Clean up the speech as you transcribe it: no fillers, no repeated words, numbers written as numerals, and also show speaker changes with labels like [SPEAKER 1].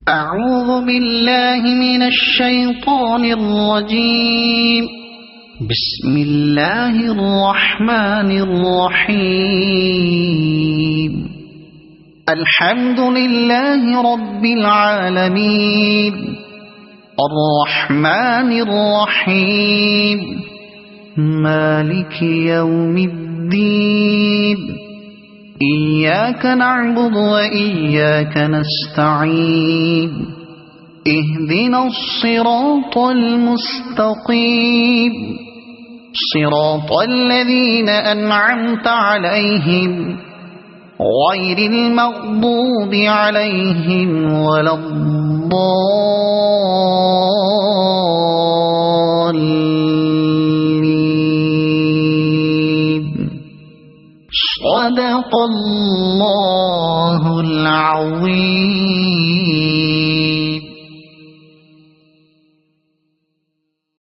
[SPEAKER 1] أعوذ بالله من الشيطان الرجيم. بسم الله الرحمن الرحيم. الحمد لله رب العالمين الرحمن الرحيم مالك يوم الدين إياك نعبد وإياك نستعين اهدنا الصراط المستقيم صراط الذين أنعمت عليهم غير المغضوب عليهم ولا الضالين. صدق الله العظيم.